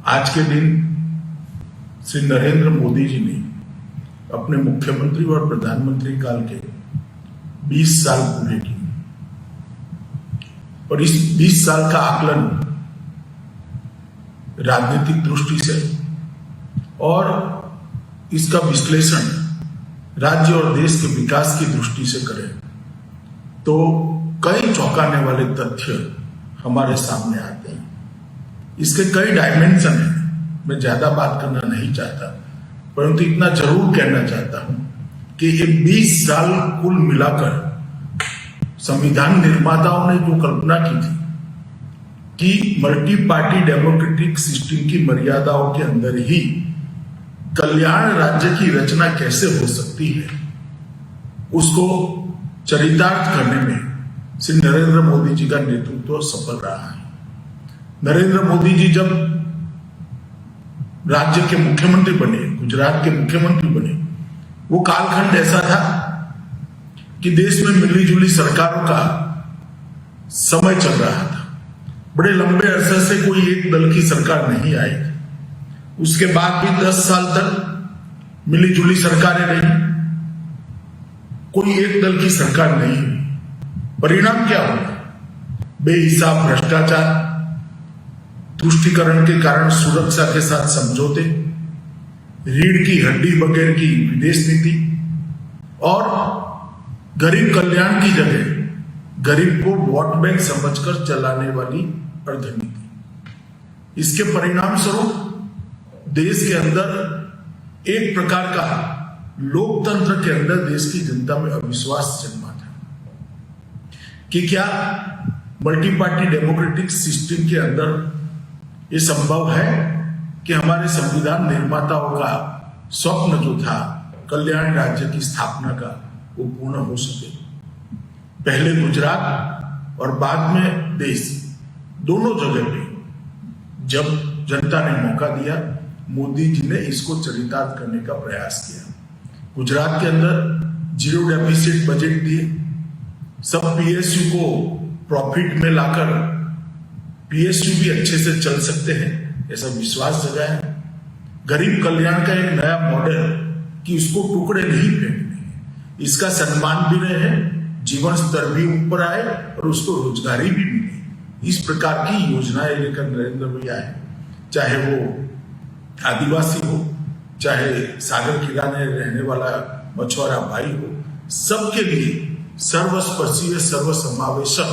आज के दिन श्री नरेंद्र मोदी जी ने अपने मुख्यमंत्री और प्रधानमंत्री काल के 20 साल पूरे किए और इस 20 साल का आकलन राजनीतिक दृष्टि से और इसका विश्लेषण राज्य और देश के विकास की दृष्टि से करें तो कई चौंकाने वाले तथ्य हमारे सामने आते हैं। इसके कई डायमेंशन हैं। मैं ज्यादा बात करना नहीं चाहता, परंतु इतना जरूर कहना चाहता हूं कि ये 20 साल कुल मिलाकर संविधान निर्माताओं ने जो कल्पना की थी कि मल्टी पार्टी डेमोक्रेटिक सिस्टम की मर्यादाओं के अंदर ही कल्याण राज्य की रचना कैसे हो सकती है, उसको चरितार्थ करने में श्री नरेंद्र मोदी जी का नेतृत्व सफल रहा है। नरेंद्र मोदी जी जब राज्य के मुख्यमंत्री बने, गुजरात के मुख्यमंत्री बने, वो कालखंड ऐसा था कि देश में मिली जुली सरकारों का समय चल रहा था। बड़े लंबे अरसे से कोई एक दल की सरकार नहीं आई। उसके बाद भी 10 साल तक मिली जुली सरकारें रही, कोई एक दल की सरकार नहीं हुई। परिणाम क्या हुआ? बेहिसाब भ्रष्टाचार, तुष्टीकरण के कारण सुरक्षा के साथ समझौते, रीढ़ की हड्डी वगैरह की विदेश नीति और गरीब कल्याण की जगह गरीब को वोट बैंक समझकर चलाने वाली अर्धनीति। इसके परिणाम स्वरूप देश के अंदर एक प्रकार का लोकतंत्र के अंदर देश की जनता में अविश्वास जन्मा था कि क्या मल्टी पार्टी डेमोक्रेटिक सिस्टम के अंदर ये संभव है कि हमारे संविधान निर्माताओं का स्वप्न जो था कल्याण राज्य की स्थापना का वो पूर्ण हो सके। पहले गुजरात और बाद में देश, दोनों जगह पे जब जनता ने मौका दिया, मोदी जी ने इसको चरितार्थ करने का प्रयास किया। गुजरात के अंदर 0 डेफिसिट बजट दिए, सब पीएसयू को प्रॉफिट में लाकर पीएसयू भी अच्छे से चल सकते हैं ऐसा विश्वास जगाया। गरीब कल्याण का एक नया मॉडल कि उसको टुकड़े नहीं फेंकने, इसका सम्मान भी रहे, जीवन स्तर भी ऊपर आए और उसको रोजगारी भी मिले। इस प्रकार की योजनाएं लेकर नरेंद्र भैया है, चाहे वो आदिवासी हो, चाहे सागर किनारे रहने वाला मछुआरा भाई हो, सबके लिए सर्वस्पर्शीय सर्वसमावेशक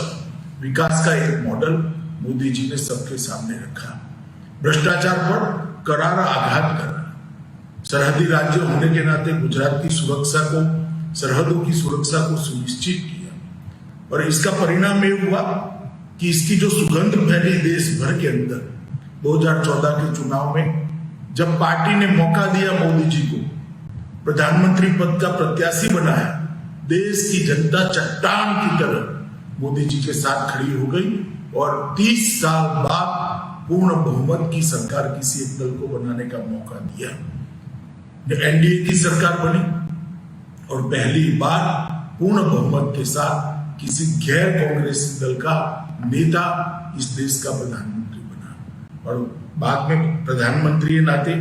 विकास का एक मॉडल मोदी जी ने सबके सामने रखा। भ्रष्टाचार पर करारा आघात करना, सरहदी राज्य होने के नाते गुजरात की सुरक्षा को, सरहदों की सुरक्षा को सुनिश्चित किया और इसका परिणाम ये हुआ कि इसकी जो सुगंध फैली देश भर के अंदर 2014 के चुनाव में जब पार्टी ने मौका दिया मोदी जी को, प्रधानमंत्री पद का प्रत्याशी बनाया, देश की जनता चट्टान की तरह मोदी जी के साथ खड़ी हो गई और 30 साल बाद पूर्ण बहुमत की सरकार किसी एक दल को बनाने का मौका दिया। एनडीए की सरकार बनी और पहली बार पूर्ण बहुमत के साथ किसी गैर कांग्रेसी दल का नेता इस देश का प्रधानमंत्री बना और बाद में प्रधानमंत्री नाते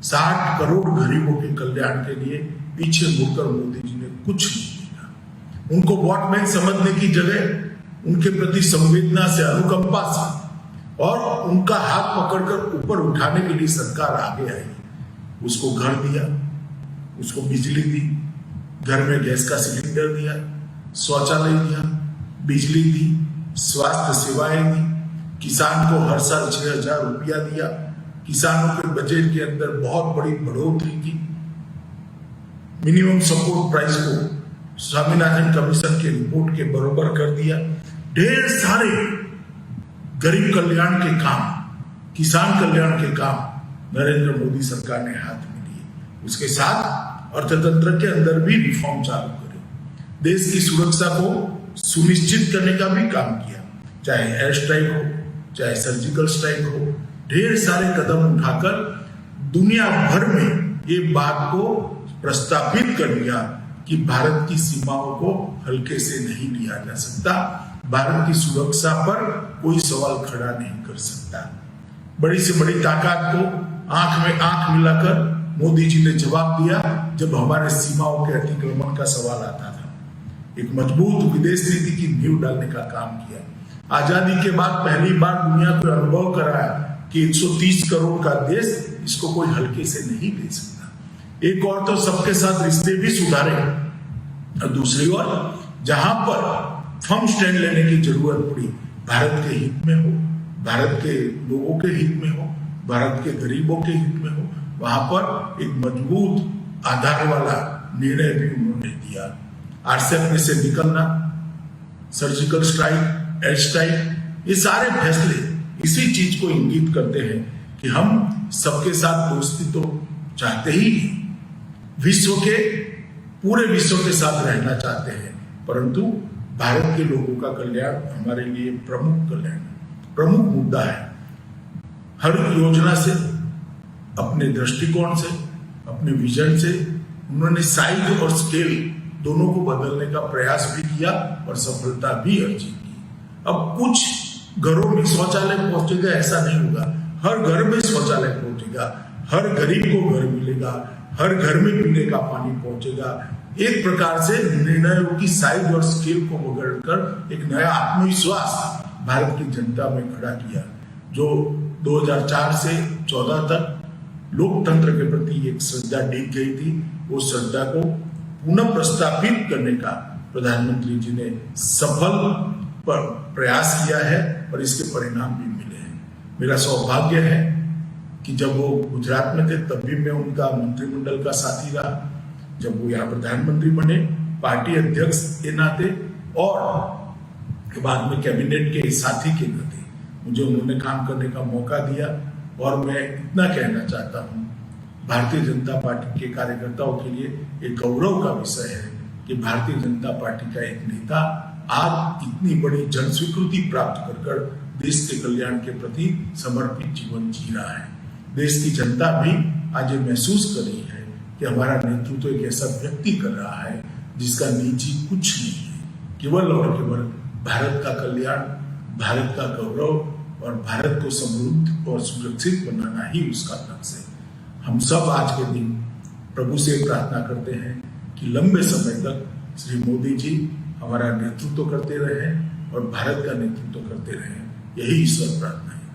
60 करोड़ गरीबों के कल्याण के लिए पीछे मुड़कर मोदी जी ने कुछ नहीं किया। उनको वोट बैंक समझने की जगह उनके प्रति संवेदना से, अनुकंपा से और उनका हाथ पकड़कर ऊपर उठाने के लिए सरकार आगे आई। उसको घर दिया, उसको बिजली दी, घर में गैस का सिलेंडर दिया, शौचालय दिया, बिजली दी, स्वास्थ्य सेवाएं दी, किसान को हर साल 6,000 रुपया दिया, किसानों के बजट के अंदर बहुत बड़ी बढ़ोतरी की, मिनिमम सपोर्ट प्राइस को स्वामीनाथन कमीशन के रिपोर्ट के बराबर कर दिया। ढेर सारे गरीब कल्याण के काम, किसान कल्याण के काम नरेंद्र मोदी सरकार ने हाथ में लिए। उसके साथ अर्थतंत्र के अंदर भी रिफॉर्म चालू करे, देश की सुरक्षा को सुनिश्चित करने का भी काम किया, चाहे एयर स्ट्राइक हो, चाहे सर्जिकल स्ट्राइक हो। ढेर सारे कदम उठाकर दुनिया भर में ये बात को प्रस्तावित कर दिया कि भारत की सीमाओं को हल्के से नहीं लिया जा सकता, भारत की सुरक्षा पर कोई सवाल खड़ा नहीं कर सकता। बड़ी से बड़ी ताकत को आंख में आंख मिलाकर मोदी जी ने जवाब दिया जब हमारे सीमाओं के अतिक्रमण का सवाल आता था। एक मजबूत विदेश नीति की नींव डालने का काम किया। आजादी के बाद पहली बार दुनिया को अनुभव कराया कि 130 करोड़ का देश इसको कोई हल्के से नहीं ले सकता। एक और तो सबके साथ रिश्ते भी सुधारे और दूसरी ओर जहां पर फर्म स्टैंड लेने की जरूरत पड़ी, भारत के हित में हो, भारत के लोगों के हित में हो, भारत के गरीबों के हित में हो, वहां पर एक मजबूत आधार वाला निर्णय भी उन्होंने दिया। आरसेप में से निकलना, सर्जिकल स्ट्राइक, एयर स्ट्राइक, ये सारे फैसले इसी चीज को इंगित करते हैं कि हम सबके साथ दोस्ती तो चाहते ही नहीं, पूरे विश्व के साथ रहना चाहते हैं, परंतु भारत के लोगों का कल्याण हमारे लिए प्रमुख मुद्दा है। हर योजना से, अपने दृष्टिकोण से, अपने विजन से उन्होंने साइज और स्केल दोनों को बदलने का प्रयास भी किया और सफलता भी अर्जित की। अब कुछ घरों में शौचालय पहुंचेगा ऐसा नहीं होगा, हर घर में शौचालय पहुंचेगा, हर गरीब को घर मिलेगा, हर घर में पीने का पानी पहुंचेगा। एक प्रकार से निर्णयों की साइज और स्केल को बदलकर एक नया आत्मविश्वास भारत की जनता में खड़ा किया, जो 2004 से 2014 तक लोकतंत्र के प्रति एक श्रद्धा डिग गई थी। वो श्रद्धा को पुनः प्रस्तापित करने का प्रधानमंत्री जी ने सफल प्रयास किया है और इसके परिणाम भी मिले हैं। मेरा सौभाग्य है कि जब वो गुजरात में थे तब भी मैं उनका मंत्रिमंडल का साथी रहा, जब वो यहाँ प्रधानमंत्री बने पार्टी अध्यक्ष के नाते और बाद में कैबिनेट के साथी के नाते मुझे उन्होंने काम करने का मौका दिया। और मैं इतना कहना चाहता हूँ, भारतीय जनता पार्टी के कार्यकर्ताओं के लिए एक गौरव का विषय है कि भारतीय जनता पार्टी का एक नेता आज इतनी बड़ी जन स्वीकृति प्राप्त कर देश के कल्याण के प्रति समर्पित जीवन जी रहा है। देश की जनता भी आज ये महसूस कर रही है कि हमारा नेतृत्व एक ऐसा व्यक्ति कर रहा है जिसका निजी कुछ नहीं है, केवल और केवल भारत का कल्याण, भारत का गौरव और भारत को समृद्ध और सुरक्षित बनाना ही उसका लक्ष्य है। हम सब आज के दिन प्रभु से प्रार्थना करते हैं कि लंबे समय तक श्री मोदी जी हमारा नेतृत्व करते रहे और भारत का नेतृत्व करते रहे, यही ईश्वर प्रार्थना।